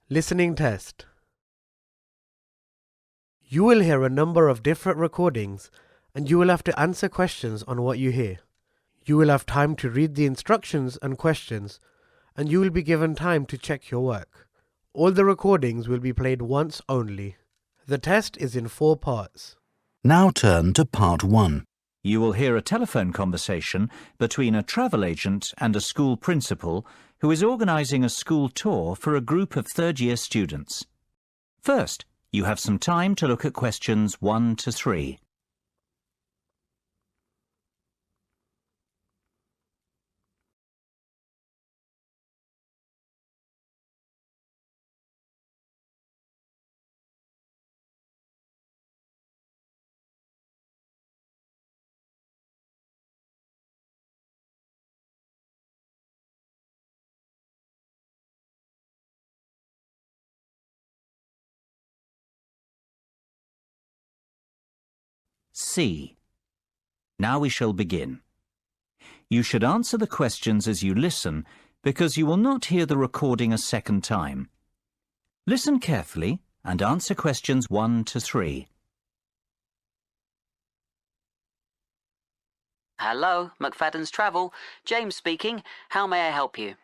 Listening test. You will hear a number of different recordings and you will have to answer questions on what you hear. You will have time to read the instructions and questions and you will be given time to check your work. All the recordings will be played once only. The test is in 4 parts. Now turn to part 1. You will hear a telephone conversation between a travel agent and a school principal who is organising a school tour for a group of third-year students. First, you have some time to look at questions 1 to 3. C. Now we shall begin. You should answer the questions as you listen because you will not hear the recording a second time. Listen carefully and answer questions 1 to 3. Hello, McFadden's Travel. James speaking. How may I help you?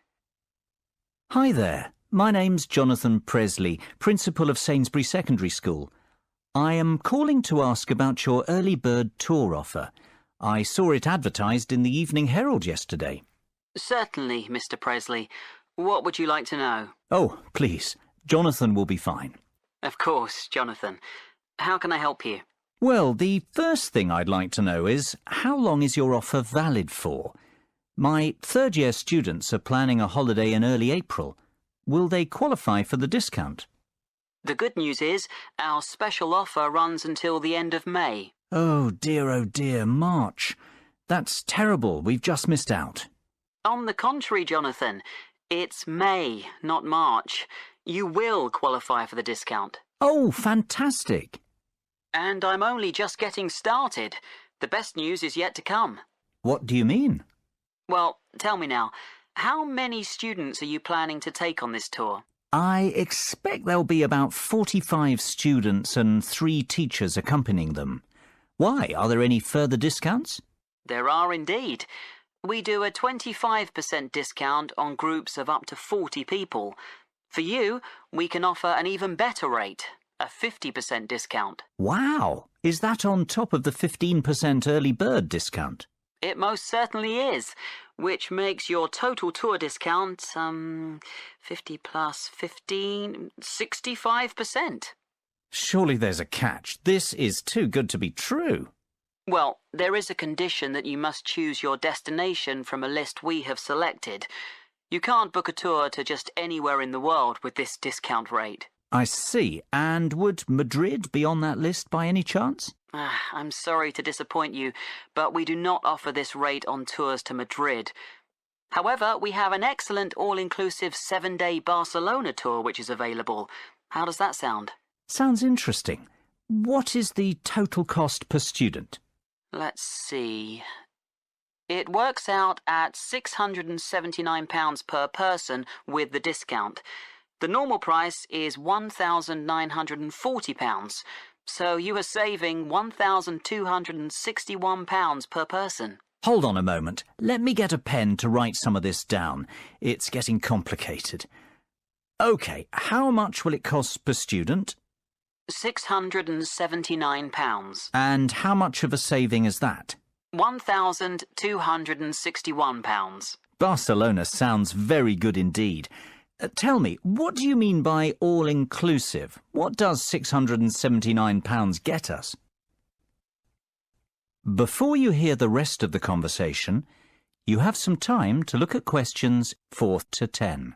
Hi there. My name's Jonathan Presley, Principal of Sainsbury Secondary School. I am calling to ask about your early bird tour offer. I saw it advertised in the Evening Herald yesterday. Certainly, Mr. Presley. What would you like to know? Oh, please. Jonathan will be fine. Of course, Jonathan. How can I help you? Well, the first thing I'd like to know is, how long is your offer valid for? My third-year students are planning a holiday in early April. Will they qualify for the discount? The good news is, our special offer runs until the end of May. Oh dear, March. That's terrible. We've just missed out. On the contrary, Jonathan, it's May, not March. You will qualify for the discount. Oh, fantastic. And I'm only just getting started. The best news is yet to come. What do you mean? Well, tell me now, how many students are you planning to take on this tour? I expect there'll be about 45 students and 3 teachers accompanying them. Why? Are there any further discounts? There are indeed. We do a 25% discount on groups of up to 40 people. For you, we can offer an even better rate, a 50% discount. Wow! Is that on top of the 15% early bird discount? It most certainly is, which makes your total tour discount, 50 plus 15, 65%. Surely there's a catch. This is too good to be true. Well, there is a condition that you must choose your destination from a list we have selected. You can't book a tour to just anywhere in the world with this discount rate. I see. And would Madrid be on that list by any chance? I'm sorry to disappoint you, but we do not offer this rate on tours to Madrid. However, we have an excellent all-inclusive 7-day Barcelona tour which is available. How does that sound? Sounds interesting. What is the total cost per student? Let's see. It works out at £679 per person with the discount. The normal price is £1,940, so you are saving £1,261 per person. Hold on a moment. Let me get a pen to write some of this down. It's getting complicated. OK, how much will it cost per student? £679. And how much of a saving is that? £1,261. Barcelona sounds very good indeed. Tell me, what do you mean by all-inclusive? What does £679 get us? Before you hear the rest of the conversation, you have some time to look at questions 4 to 10.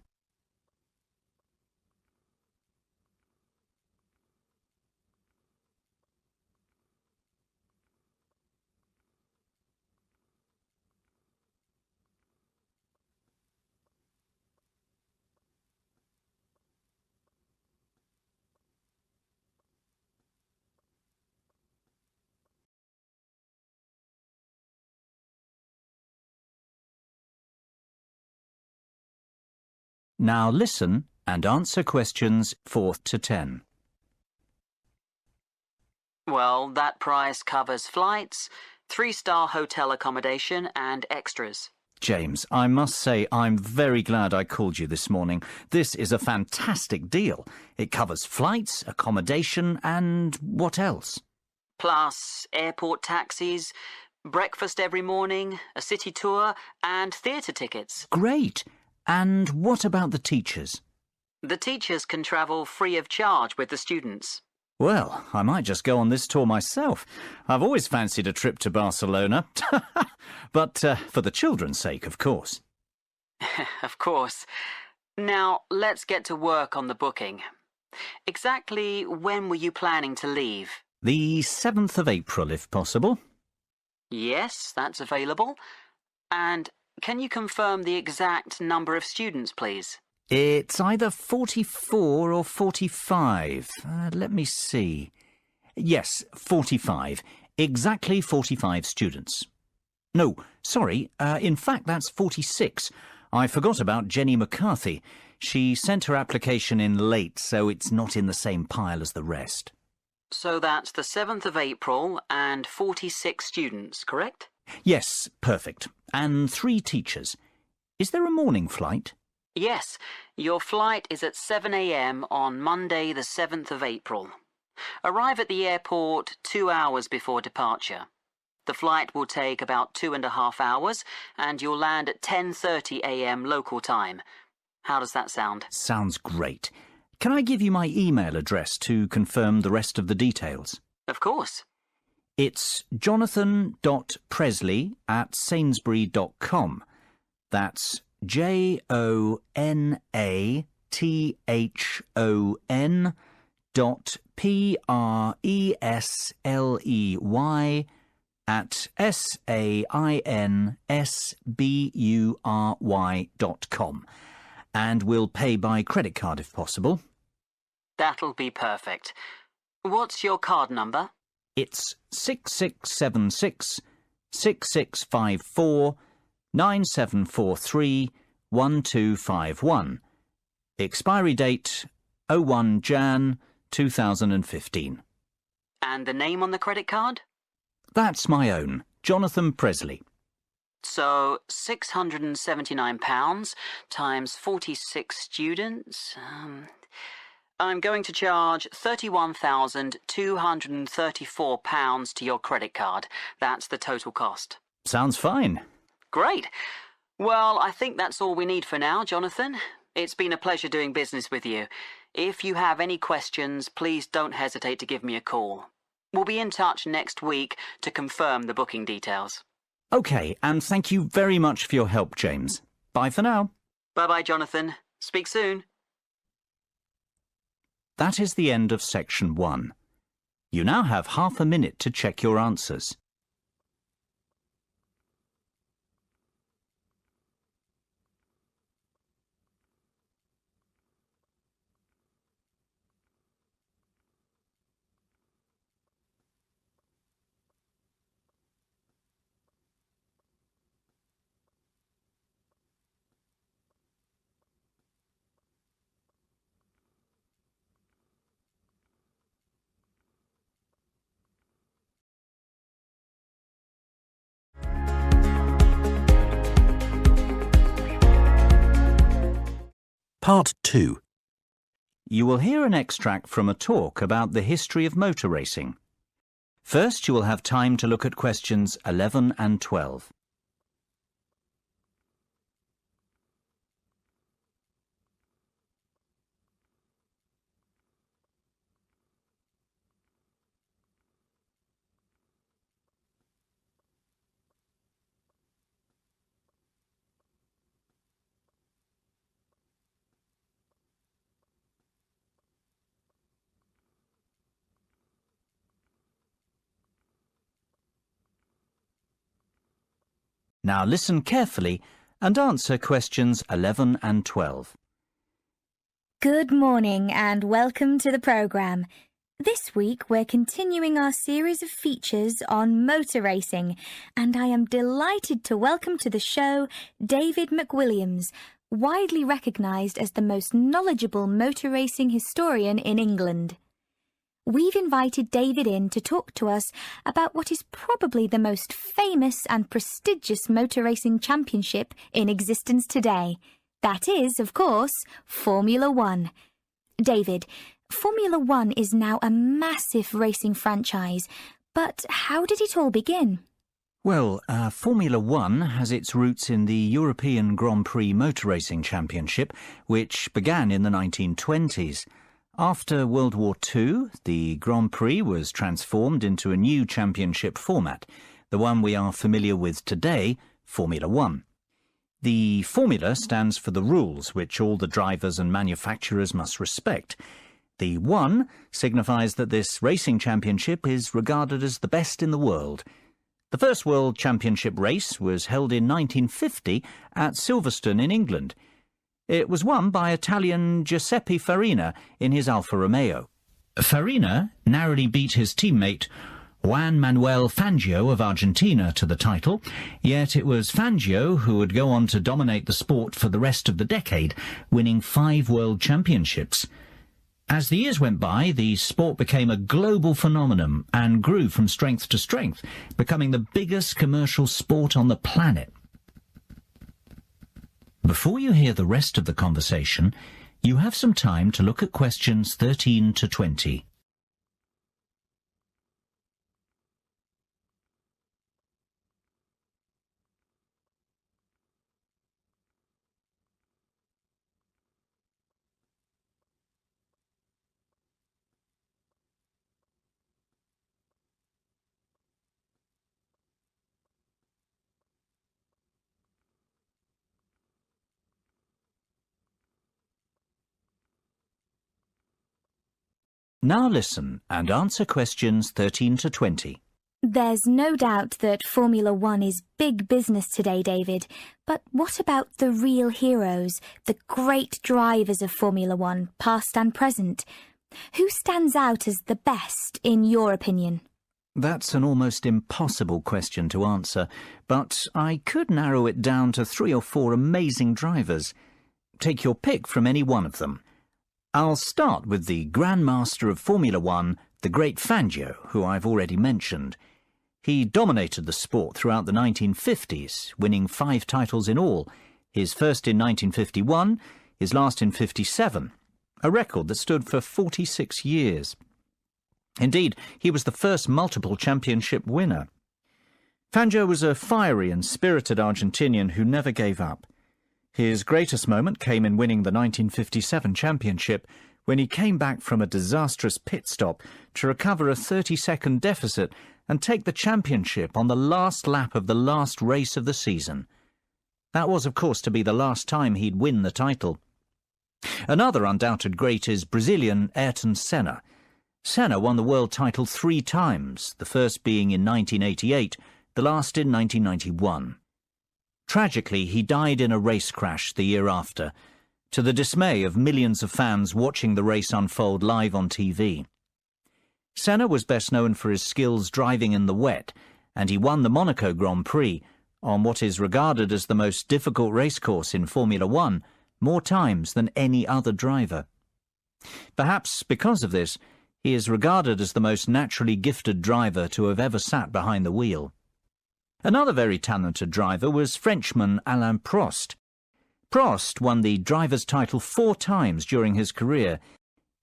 Now listen and answer questions 4th to 10. Well, that price covers flights, 3-star hotel accommodation and extras. James, I must say I'm very glad I called you this morning. This is a fantastic deal. It covers flights, accommodation and what else? Plus airport taxis, breakfast every morning, a city tour and theatre tickets. Great. And what about the teachers? The teachers can travel free of charge with the students. Well, I might just go on this tour myself. I've always fancied a trip to Barcelona. But for the children's sake, of course. Of course. Now, let's get to work on the booking. Exactly when were you planning to leave? The 7th of April, if possible. Yes, that's available. And can you confirm the exact number of students, please? It's either 44 or 45. Let me see. Yes, 45. Exactly 45 students. No, sorry. In fact, that's 46. I forgot about Jenny McCarthy. She sent her application in late, so it's not in the same pile as the rest. So that's the 7th of April and 46 students, correct? Yes, perfect. And 3 teachers. Is there a morning flight? Yes, your flight is at 7 a.m. on Monday the 7th of April. Arrive at the airport 2 hours before departure. The flight will take about 2.5 hours and you'll land at 10:30 a.m. local time. How does that sound? Sounds great. Can I give you my email address to confirm the rest of the details? Of course. It's jonathan.presley@sainsbury.com. That's JONATHAN.PRESLEY@SAINSBURY.com. And we'll pay by credit card if possible. That'll be perfect. What's your card number? It's 6676 6654 9743 1251. Expiry date 01 Jan 2015. And the name on the credit card? That's my own, Jonathan Presley. So £679 times 46 students. I'm going to charge £31,234 to your credit card. That's the total cost. Sounds fine. Great. Well, I think that's all we need for now, Jonathan. It's been a pleasure doing business with you. If you have any questions, please don't hesitate to give me a call. We'll be in touch next week to confirm the booking details. OK, and thank you very much for your help, James. Bye for now. Bye-bye, Jonathan. Speak soon. That is the end of section 1. You now have half a minute to check your answers. Part 2. You will hear an extract from a talk about the history of motor racing. First, you will have time to look at questions 11 and 12. Now listen carefully and answer questions 11 and 12. Good morning and welcome to the programme. This week we're continuing our series of features on motor racing and I am delighted to welcome to the show David McWilliams, widely recognised as the most knowledgeable motor racing historian in England. We've invited David in to talk to us about what is probably the most famous and prestigious motor racing championship in existence today. That is, of course, Formula One. David, Formula One is now a massive racing franchise, but how did it all begin? Well, Formula One has its roots in the European Grand Prix Motor Racing Championship, which began in the 1920s. After World War II, the Grand Prix was transformed into a new championship format, the one we are familiar with today, Formula One. The formula stands for the rules which all the drivers and manufacturers must respect. The one signifies that this racing championship is regarded as the best in the world. The first World Championship race was held in 1950 at Silverstone in England. It was won by Italian Giuseppe Farina in his Alfa Romeo. Farina narrowly beat his teammate Juan Manuel Fangio of Argentina to the title, yet it was Fangio who would go on to dominate the sport for the rest of the decade, winning 5 world championships. As the years went by, the sport became a global phenomenon and grew from strength to strength, becoming the biggest commercial sport on the planet. Before you hear the rest of the conversation, you have some time to look at questions 13 to 20. Now listen and answer questions 13 to 20. There's no doubt that Formula One is big business today, David. But what about the real heroes, the great drivers of Formula One, past and present? Who stands out as the best, in your opinion? That's an almost impossible question to answer, but I could narrow it down to 3 or 4 amazing drivers. Take your pick from any one of them. I'll start with the Grand Master of Formula One, the great Fangio, who I've already mentioned. He dominated the sport throughout the 1950s, winning 5 titles in all, his first in 1951, his last in 57, a record that stood for 46 years. Indeed, he was the first multiple championship winner. Fangio was a fiery and spirited Argentinian who never gave up. His greatest moment came in winning the 1957 championship, when he came back from a disastrous pit stop to recover a 30-second deficit and take the championship on the last lap of the last race of the season. That was, of course, to be the last time he'd win the title. Another undoubted great is Brazilian Ayrton Senna. Senna won the world title 3 times, the first being in 1988, the last in 1991. Tragically, he died in a race crash the year after, to the dismay of millions of fans watching the race unfold live on TV. Senna was best known for his skills driving in the wet, and he won the Monaco Grand Prix, on what is regarded as the most difficult racecourse in Formula One, more times than any other driver. Perhaps because of this, he is regarded as the most naturally gifted driver to have ever sat behind the wheel. Another very talented driver was Frenchman Alain Prost. Prost won the driver's title 4 times during his career.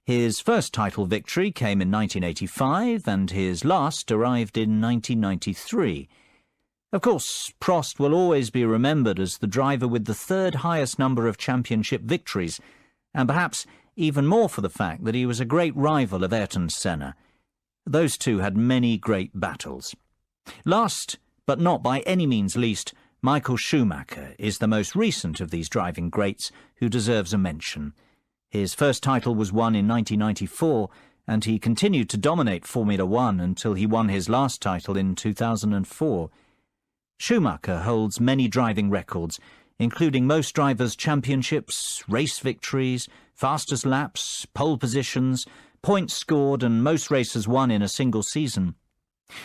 His first title victory came in 1985 and his last arrived in 1993. Of course, Prost will always be remembered as the driver with the 3rd highest number of championship victories, and perhaps even more for the fact that he was a great rival of Ayrton Senna. Those two had many great battles. Last, but not by any means least, Michael Schumacher is the most recent of these driving greats who deserves a mention. His first title was won in 1994, and he continued to dominate Formula One until he won his last title in 2004. Schumacher holds many driving records, including most drivers' championships, race victories, fastest laps, pole positions, points scored, and most races won in a single season.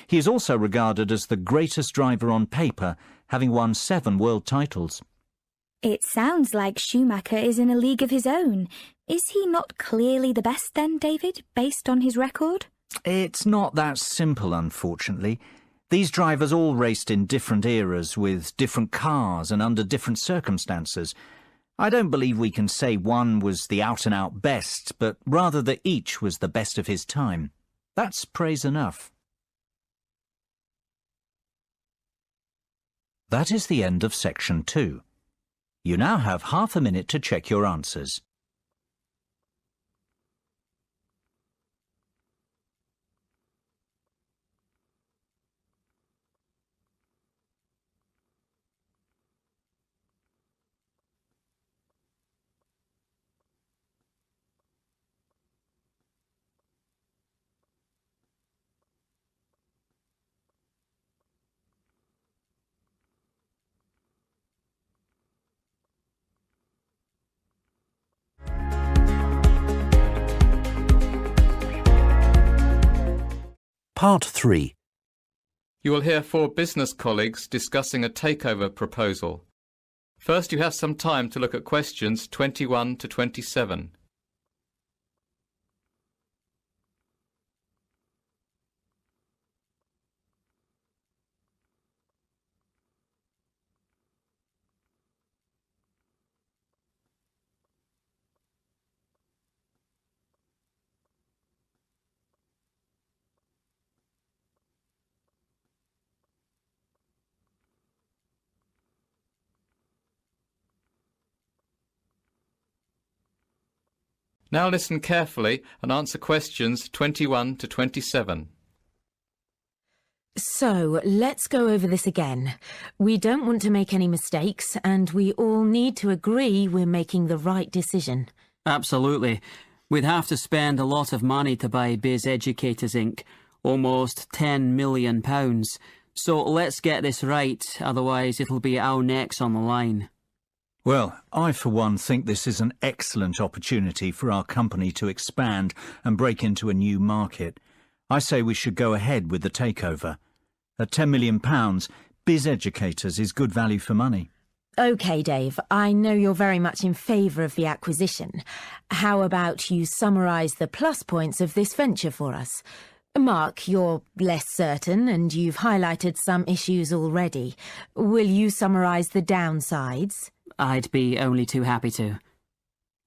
He is also regarded as the greatest driver on paper, having won 7 world titles. It sounds like Schumacher is in a league of his own. Is he not clearly the best then, David, based on his record? It's not that simple, unfortunately. These drivers all raced in different eras with different cars and under different circumstances. I don't believe we can say one was the out-and-out best, but rather that each was the best of his time. That's praise enough. That is the end of section 2. You now have half a minute to check your answers. Part 3. You will hear 4 business colleagues discussing a takeover proposal. First, you have some time to look at questions 21 to 27. Now listen carefully and answer questions 21 to 27. So, let's go over this again. We don't want to make any mistakes, and we all need to agree we're making the right decision. Absolutely. We'd have to spend a lot of money to buy Biz Educators Inc., almost £10 million. So let's get this right, otherwise it'll be our necks on the line. Well, I for one think this is an excellent opportunity for our company to expand and break into a new market. I say we should go ahead with the takeover. At £10 million, Biz Educators is good value for money. OK, Dave, I know you're very much in favour of the acquisition. How about you summarise the plus points of this venture for us? Mark, you're less certain and you've highlighted some issues already. Will you summarise the downsides? I'd be only too happy to.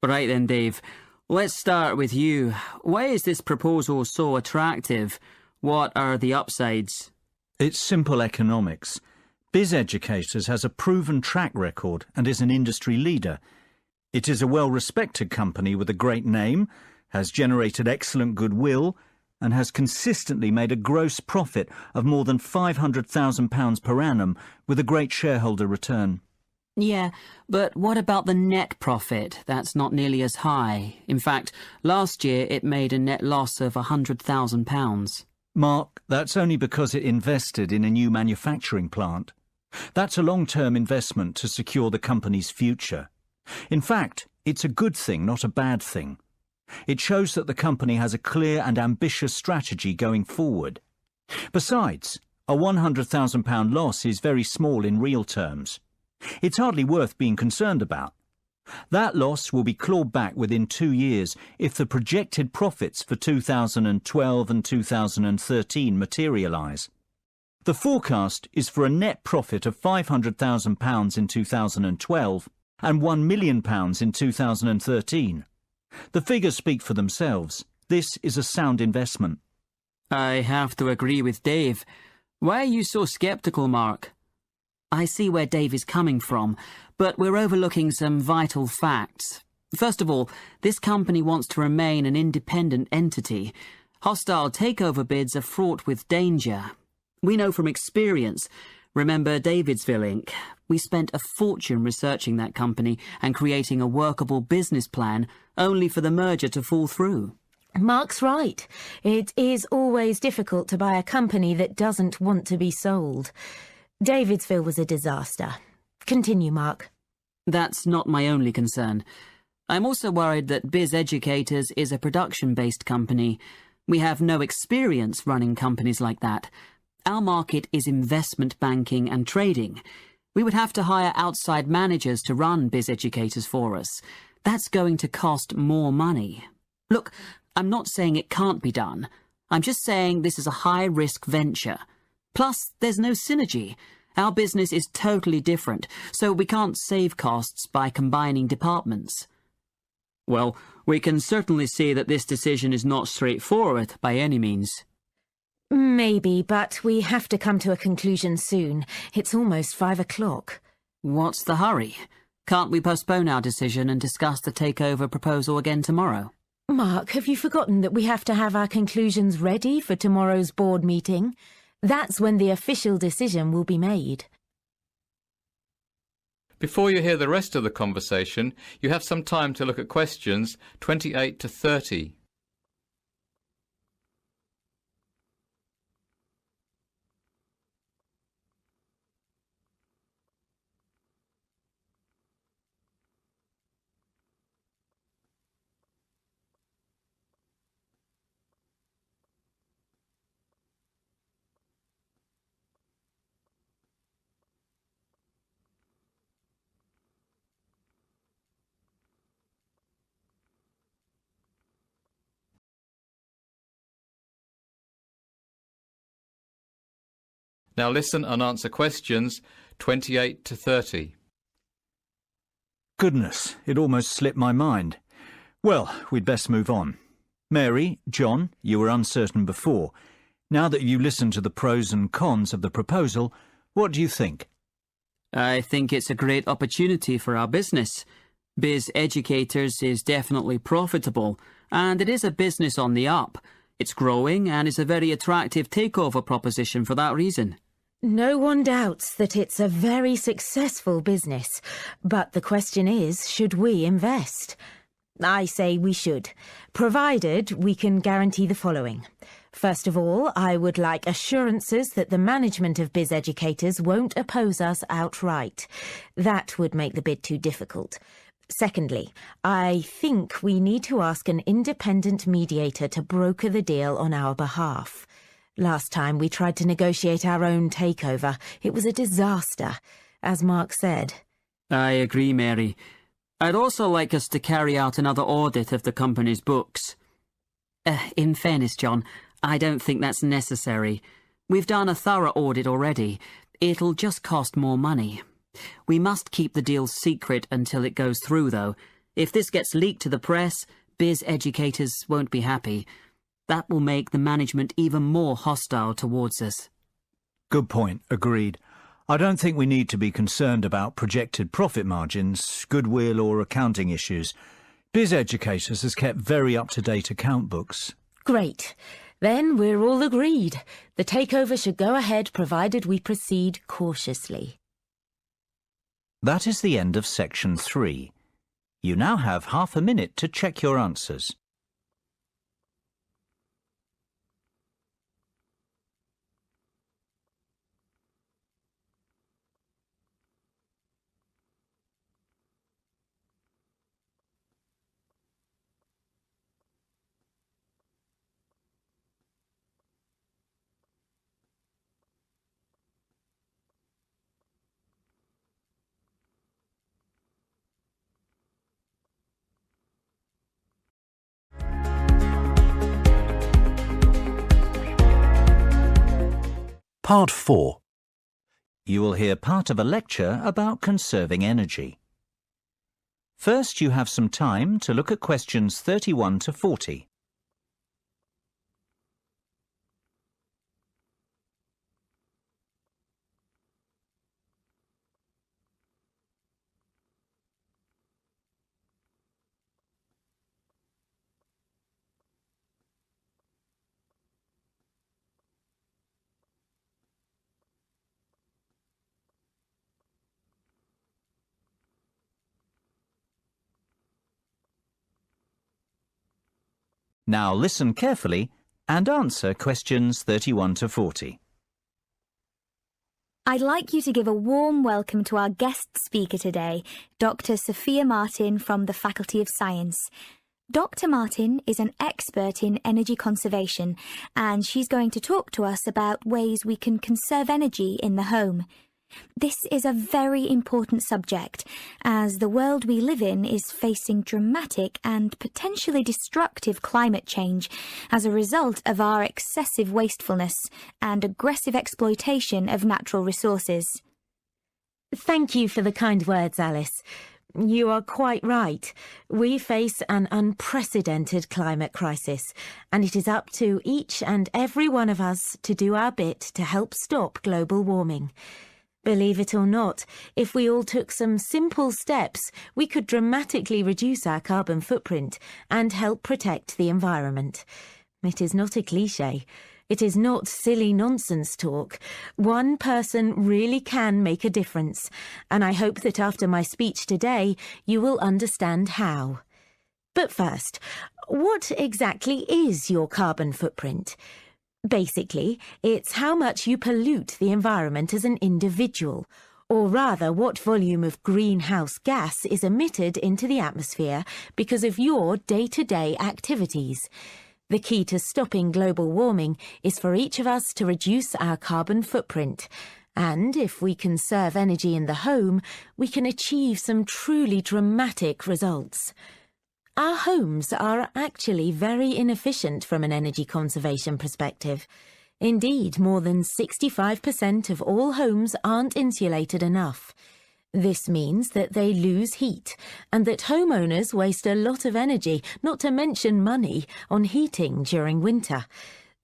Right then, Dave, let's start with you. Why is this proposal so attractive? What are the upsides? It's simple economics. Biz Educators has a proven track record and is an industry leader. It is a well-respected company with a great name, has generated excellent goodwill, and has consistently made a gross profit of more than £500,000 per annum with a great shareholder return. Yeah, but what about the net profit? That's not nearly as high. In fact, last year it made a net loss of £100,000. Mark, that's only because it invested in a new manufacturing plant. That's a long-term investment to secure the company's future. In fact, it's a good thing, not a bad thing. It shows that the company has a clear and ambitious strategy going forward. Besides, a £100,000 loss is very small in real terms. It's hardly worth being concerned about. That loss will be clawed back within 2 years if the projected profits for 2012 and 2013 materialise. The forecast is for a net profit of £500,000 in 2012 and £1 million in 2013. The figures speak for themselves. This is a sound investment. I have to agree with Dave. Why are you so sceptical, Mark? I see where Dave is coming from, but we're overlooking some vital facts. First of all, this company wants to remain an independent entity. Hostile takeover bids are fraught with danger. We know from experience. Remember Davidsville Inc.? We spent a fortune researching that company and creating a workable business plan, only for the merger to fall through. Mark's right. It is always difficult to buy a company that doesn't want to be sold. Davidsville was a disaster. Continue, Mark. That's not my only concern. I'm also worried that Biz Educators is a production-based company. We have no experience running companies like that. Our market is investment banking and trading. We would have to hire outside managers to run Biz Educators for us. That's going to cost more money. Look, I'm not saying it can't be done. I'm just saying this is a high-risk venture. Plus, there's no synergy. Our business is totally different, so we can't save costs by combining departments. Well, we can certainly see that this decision is not straightforward by any means. Maybe, but we have to come to a conclusion soon. It's almost 5 o'clock. What's the hurry? Can't we postpone our decision and discuss the takeover proposal again tomorrow? Mark, have you forgotten that we have to have our conclusions ready for tomorrow's board meeting? That's when the official decision will be made. Before you hear the rest of the conversation, you have some time to look at questions 28 to 30. Now listen and answer questions 28 to 30. Goodness, it almost slipped my mind. Well, we'd best move on. Mary, John, you were uncertain before. Now that you listened to the pros and cons of the proposal, what do you think? I think it's a great opportunity for our business. Biz Educators is definitely profitable, and it is a business on the up. It's growing and is a very attractive takeover proposition for that reason. No one doubts that it's a very successful business, but the question is, should we invest? I say we should, provided we can guarantee the following. First of all, I would like assurances that the management of Biz Educators won't oppose us outright. That would make the bid too difficult. Secondly, I think we need to ask an independent mediator to broker the deal on our behalf. Last time we tried to negotiate our own takeover. It was a disaster, as Mark said. I agree, Mary. I'd also like us to carry out another audit of the company's books. In fairness, John, I don't think that's necessary. We've done a thorough audit already. It'll just cost more money. We must keep the deal secret until it goes through, though. If this gets leaked to the press, Biz Educators won't be happy. That will make the management even more hostile towards us. Good point, agreed. I don't think we need to be concerned about projected profit margins, goodwill or accounting issues. Biz Educators has kept very up-to-date account books. Great. Then we're all agreed. The takeover should go ahead provided we proceed cautiously. That is the end of section 3. You now have half a minute to check your answers. Part 4. You will hear part of a lecture about conserving energy. First, you have some time to look at questions 31 to 40. Now listen carefully and answer questions 31 to 40. I'd like you to give a warm welcome to our guest speaker today, Dr. Sophia Martin from the Faculty of Science. Dr. Martin is an expert in energy conservation, and she's going to talk to us about ways we can conserve energy in the home. This is a very important subject, as the world we live in is facing dramatic and potentially destructive climate change as a result of our excessive wastefulness and aggressive exploitation of natural resources. Thank you for the kind words, Alice. You are quite right. We face an unprecedented climate crisis, and it is up to each and every one of us to do our bit to help stop global warming. Believe it or not, if we all took some simple steps, we could dramatically reduce our carbon footprint and help protect the environment. It is not a cliché. It is not silly nonsense talk. One person really can make a difference, and I hope that after my speech today, you will understand how. But first, what exactly is your carbon footprint? Basically, it's how much you pollute the environment as an individual, or rather what volume of greenhouse gas is emitted into the atmosphere because of your day-to-day activities. The key to stopping global warming is for each of us to reduce our carbon footprint. And if we conserve energy in the home, we can achieve some truly dramatic results. Our homes are actually very inefficient from an energy conservation perspective. Indeed, more than 65% of all homes aren't insulated enough. This means that they lose heat, and that homeowners waste a lot of energy, not to mention money, on heating during winter.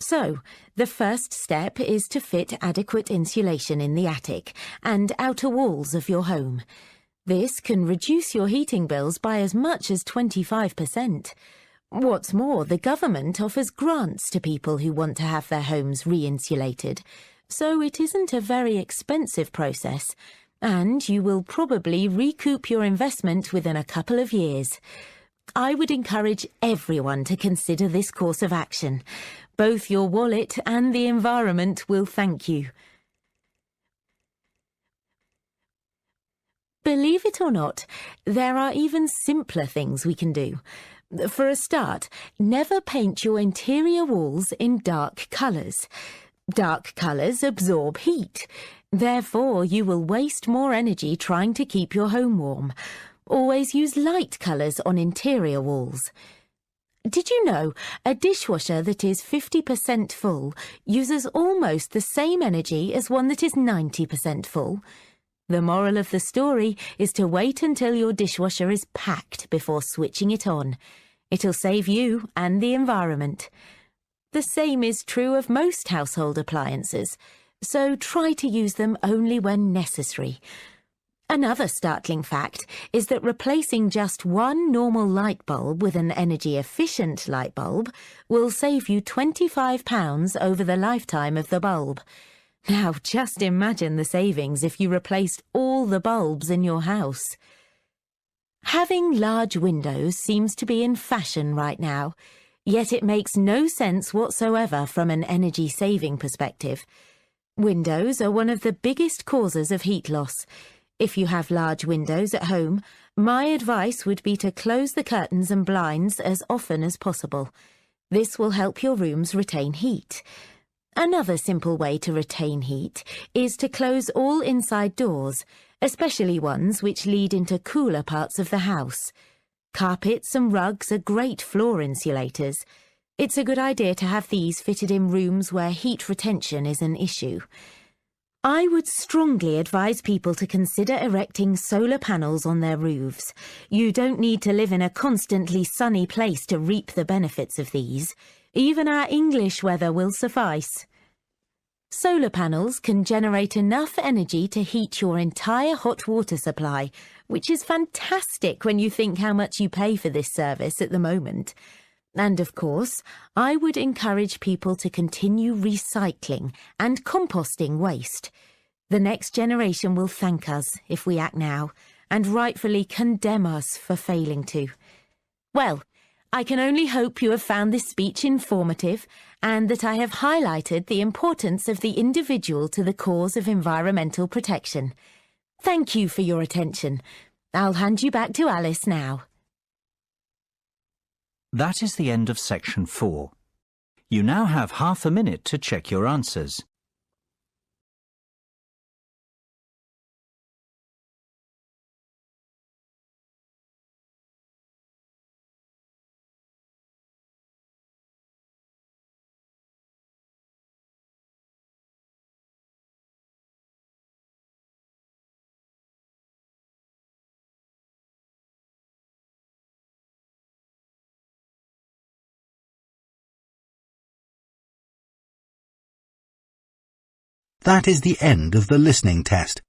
So, the first step is to fit adequate insulation in the attic and outer walls of your home. This can reduce your heating bills by as much as 25%. What's more, the government offers grants to people who want to have their homes re-insulated, so it isn't a very expensive process, and you will probably recoup your investment within a couple of years. I would encourage everyone to consider this course of action. Both your wallet and the environment will thank you. Believe it or not, there are even simpler things we can do. For a start, never paint your interior walls in dark colours. Dark colours absorb heat. Therefore, you will waste more energy trying to keep your home warm. Always use light colours on interior walls. Did you know a dishwasher that is 50% full uses almost the same energy as one that is 90% full? The moral of the story is to wait until your dishwasher is packed before switching it on. It'll save you and the environment. The same is true of most household appliances, so try to use them only when necessary. Another startling fact is that replacing just one normal light bulb with an energy-efficient light bulb will save you £25 over the lifetime of the bulb. Now, just imagine the savings if you replaced all the bulbs in your house. Having large windows seems to be in fashion right now, yet it makes no sense whatsoever from an energy-saving perspective. Windows are one of the biggest causes of heat loss. If you have large windows at home, my advice would be to close the curtains and blinds as often as possible. This will help your rooms retain heat. Another simple way to retain heat is to close all inside doors, especially ones which lead into cooler parts of the house. Carpets and rugs are great floor insulators. It's a good idea to have these fitted in rooms where heat retention is an issue. I would strongly advise people to consider erecting solar panels on their roofs. You don't need to live in a constantly sunny place to reap the benefits of these. Even our English weather will suffice. Solar panels can generate enough energy to heat your entire hot water supply, which is fantastic when you think how much you pay for this service at the moment. And of course, I would encourage people to continue recycling and composting waste. The next generation will thank us if we act now, and rightfully condemn us for failing to. Well, I can only hope you have found this speech informative and that I have highlighted the importance of the individual to the cause of environmental protection. Thank you for your attention. I'll hand you back to Alice now. That is the end of section 4. You now have half a minute to check your answers. That is the end of the listening test.